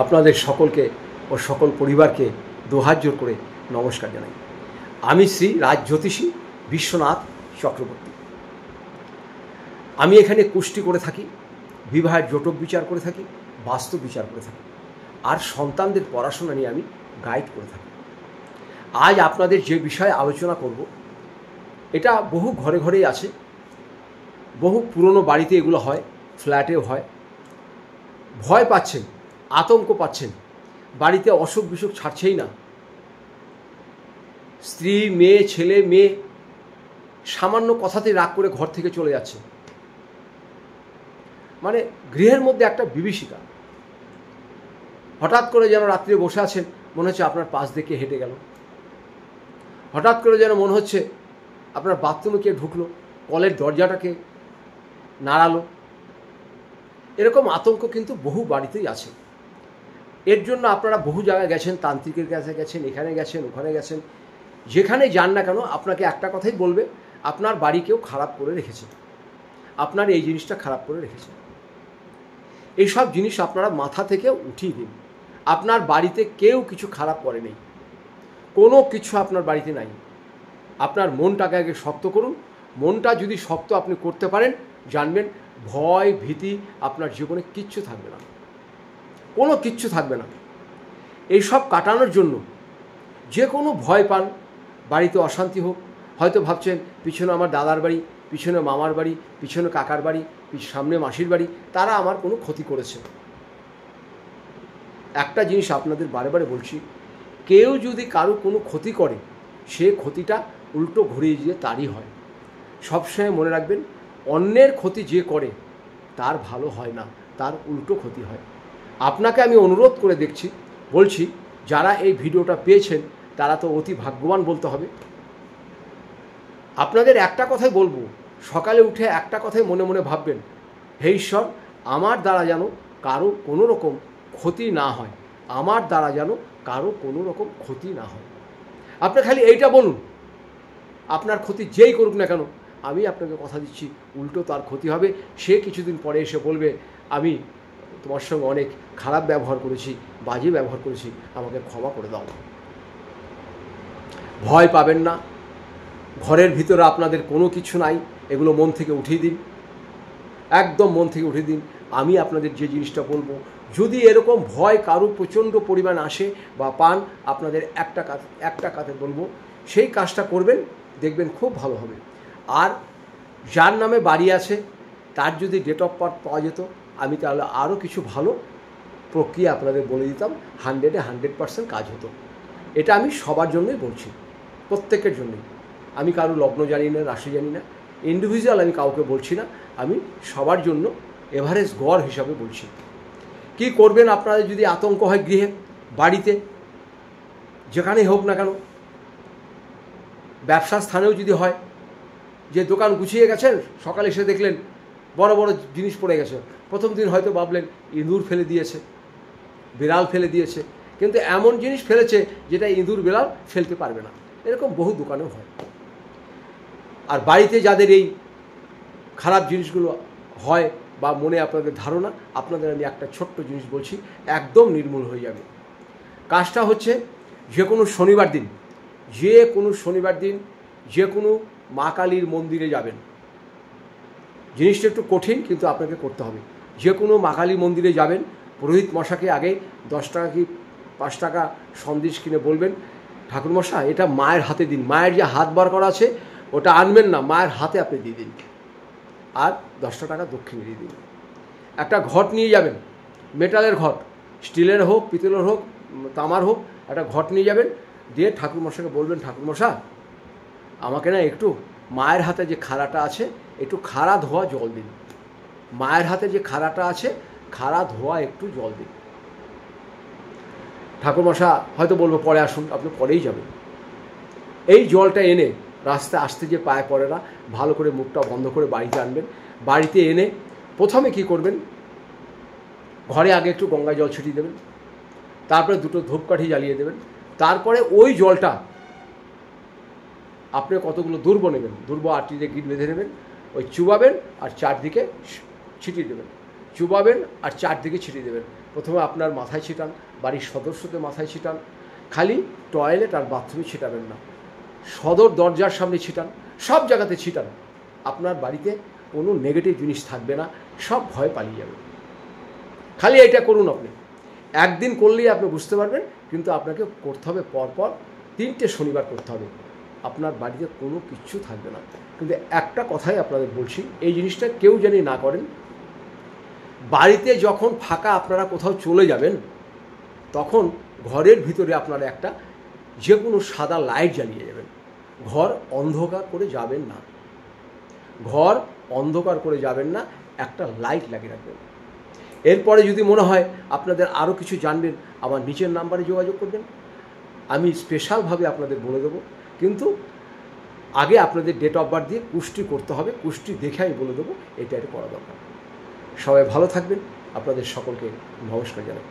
আপনাদের সকলকে ও সকল পরিবারকে দুহাত জোর করে নমস্কার জানাই। আমি শ্রী রাজ জ্যোতিষী বিশ্বনাথ চক্রবর্তী। আমি এখানে কুষ্টি করে থাকি, বিবাহের জটক বিচার করে থাকি, বাস্তু বিচার করে থাকি, আর সন্তানদের পড়াশোনা নিয়ে আমি গাইড করে থাকি। আজ আপনাদের যে বিষয়ে আলোচনা করব, এটা বহু ঘরে ঘরেই আছে, বহু পুরনো বাড়িতে এগুলো হয়, ফ্ল্যাটেও হয়। ভয় পাচ্ছেন, আতঙ্ক পাচ্ছেন, বাড়িতে অসুখ বিসুখ ছাড়ছেই না। স্ত্রী, মেয়ে, ছেলে মেয়ে সামান্য কথাতে রাগ করে ঘর থেকে চলে যাচ্ছে। মানে গৃহের মধ্যে একটা বিভীষিকা। হঠাৎ করে যেন রাত্রে বসে আছেন, মনে হচ্ছে আপনার পাশ দেখে হেঁটে গেল। হঠাৎ করে যেন মনে হচ্ছে আপনার বাথরুমে কে ঢুকলো, কলের দরজাটাকে নাড়ালো। এরকম আতঙ্ক কিন্তু বহু বাড়িতেই আছে। এর জন্য আপনারা বহু জায়গায় গেছেন, তান্ত্রিকের কাছে গেছেন, এখানে গেছেন, ওখানে গেছেন। যেখানে যান না কেন আপনাকে একটা কথাই বলবে, আপনার বাড়ি কেউ খারাপ করে রেখেছে, আপনার এই জিনিসটা খারাপ করে রেখেছে। এইসব জিনিস আপনারা মাথা থেকে উঠিয়ে দিন। আপনার বাড়িতে কেউ কিছু খারাপ করে নেই, কোনো কিছু আপনার বাড়িতে নাই। আপনার মনটাকে আগে শক্ত করুন। মনটা যদি শক্ত আপনি করতে পারেন, জানবেন ভয় ভীতি আপনার জীবনে কিচ্ছু থাকবে না, কোনো কিচ্ছু থাকবে না। এইসব কাটানোর জন্য যে কোনো ভয় পান, বাড়িতে অশান্তি হোক, হয়তো ভাবছেন পিছনে আমার দাদার বাড়ি, পিছনে মামার বাড়ি, পিছনে কাকার বাড়ি, সামনে মাসির বাড়ি, তারা আমার কোনো ক্ষতি করেছে। একটা জিনিস আপনাদের বারে বারে বলছি, কেউ যদি কারো কোনো ক্ষতি করে, সে ক্ষতিটা উল্টো ঘুরিয়ে দিয়ে তারই হয়। সবসময় মনে রাখবেন, অন্যের ক্ষতি যে করে তার ভালো হয় না, তার উল্টো ক্ষতি হয়। আপনাকে আমি অনুরোধ করে বলছি, যারা এই ভিডিওটা পেয়েছেন তারা তো অতি ভাগ্যবান বলতে হবে। আপনাদের একটা কথাই বলবো, সকালে উঠে একটা কথাই মনে মনে ভাববেন, হে ঈশ্বর, আমার দ্বারা যেন কারো কোনো রকম ক্ষতি না হয়, আমার দ্বারা যেন কারো কোনো রকম ক্ষতি না হয়। আপনি খালি এইটা বলুন, আপনার ক্ষতি যেই করুক না কেন, আমি আপনাকে কথা দিচ্ছি উল্টো তার ক্ষতি হবে। সে কিছুদিন পরে এসে বলবে, আমি তোমার সঙ্গে অনেক খারাপ ব্যবহার করেছি, বাজে ব্যবহার করেছি, আমাকে ক্ষমা করে দাও। ভয় পাবেন না, ঘরের ভিতরে আপনাদের কোনো কিছু নাই, এগুলো মন থেকে উঠিয়ে দিন, একদম মন থেকে উঠিয়ে দিন। আমি আপনাদের যে জিনিসটা বলবো, যদি এরকম ভয় কারো প্রচণ্ড পরিমাণ আসে বা পান, আপনাদের একটা কাজে বলবো, সেই কাজটা করবেন, দেখবেন খুব ভালো হবে। আর যার নামে বাড়ি আছে তার যদি ডেট অফ বার্থ পাওয়া যেত, আমি তাহলে আরও কিছু ভালো প্রক্রিয়া আপনাদের বলে দিতাম, 100% কাজ হতো। এটা আমি সবার জন্যই বলছি, প্রত্যেকের জন্যই। আমি কারো লগ্ন জানি না, রাশি জানি না, ইন্ডিভিজুয়াল আমি কাউকে বলছি না, আমি সবার জন্য এভারেজ গড় হিসাবে বলছি। কি করবেন আপনাদের যদি আতঙ্ক হয় গৃহে, বাড়িতে, যেখানেই হোক না কেন, ব্যবসা স্থানেও যদি হয়, যে দোকান গুছিয়ে গেছেন, সকালে এসে দেখলেন বড় বড় জিনিস পড়ে গেছে। প্রথম দিন হয়তো ভাবলেন ইঁদুর ফেলে দিয়েছে, বিড়াল ফেলে দিয়েছে, কিন্তু এমন জিনিস ফেলেছে যেটা ইঁদুর বিড়াল ফেলতে পারবে না। এরকম বহু দোকানেও হয়। আর বাড়িতে যাদের এই খারাপ জিনিসগুলো হয় বা মনে আপনাদের ধারণা, আপনাদের আমি একটা ছোট্ট জিনিস বলছি, একদম নির্মূল হয়ে যাবে। কাজটা হচ্ছে, যে কোনো শনিবার দিন যে কোনো মা কালীর মন্দিরে যাবেন। জিনিসটা একটু কঠিন, কিন্তু আপনাকে করতে হবে। যে কোনো মা কালীর মন্দিরে যাবেন, পুরোহিত মশাকে আগে 10 টাকা কি 5 টাকা সন্দেশ কিনে বলবেন, ঠাকুরমশাই এটা মায়ের হাতে দিন। মায়ের যে হাত বার করা আছে ওটা আনবেন না, মায়ের হাতে আপনি দিয়ে দিন, আর 10 টাকা দক্ষিণে দিয়ে দিন। একটা ঘট নিয়ে যাবেন, মেটালের ঘট, স্টিলের হোক, পিতলের হোক, তামার হোক, একটা ঘট নিয়ে যাবেন, দিয়ে ঠাকুরমশাকে বলবেন, ঠাকুরমশা আমাকে না একটু মায়ের হাতে যে খাড়াটা আছে, একটু খাড়া ধোয়া জল দিন। মায়ের হাতে যে খাড়াটা আছে, খাড়া ধোয়া একটু জল দিন। ঠাকুরমশা হয়তো বলবো পরে আসুন, আপনি পরেই যাবেন। এই জলটা এনে রাস্তায় আসতে যে পায়ে পড়ে না, ভালো করে মুখটা বন্ধ করে বাড়িতে আনবেন। বাড়িতে এনে প্রথমে কি করবেন, ঘরে আগে একটু গঙ্গা জল ছিটিয়ে দেবেন, তারপরে 2টো ধূপকাঠি জ্বালিয়ে দেবেন। তারপরে ওই জলটা আপনি কতগুলো দুর্ব নেবেন, দুর্ব 8টি গিট বেঁধে নেবেন, ওই চুবাবেন আর চারদিকে ছিটিয়ে দেবেন, চুবাবেন আর চারদিকে ছিটিয়ে দেবেন। প্রথমে আপনার মাথায় ছিটান, বাড়ির সদস্যদের মাথায় ছিটান, খালি টয়লেট আর বাথরুমে ছিটাবেন না, সদর দরজার সামনে ছিটান, সব জায়গাতে ছিটান। আপনার বাড়িতে কোনো নেগেটিভ জিনিস থাকবে না, সব ভয় পালিয়ে যাবে। খালি এটা করুন আপনি, একদিন করলেই আপনি বুঝতে পারবেন, কিন্তু আপনাকে করতে হবে পরপর 3টে শনিবার করতে হবে, আপনার বাড়িতে কোনো কিচ্ছু থাকবে না। কিন্তু একটা কথাই আপনাদের বলছি, এই জিনিসটা কেউ যেন না করেন, বাড়িতে যখন ফাঁকা আপনারা কোথাও চলে যাবেন, তখন ঘরের ভিতরে আপনারা একটা যে কোনো সাদা লাইট জ্বালিয়ে যাবেন। ঘর অন্ধকার করে যাবেন না, ঘর অন্ধকার করে যাবেন না, একটা লাইট লাগিয়ে রাখবেন। এরপরে যদি মনে হয় আপনাদের আরও কিছু জানবেন, আমার নিচের নাম্বারে যোগাযোগ করবেন, আমি স্পেশালভাবে আপনাদের বলে দেবো। কিন্তু আগে আপনাদের ডেট অফ বার্থ দিয়ে কুষ্টি করতে হবে, কুষ্টি দেখে আমি বলে দেবো এটা করা দরকার। সবাই ভালো থাকবেন, আপনাদের সকলকে নমস্কার জানাই।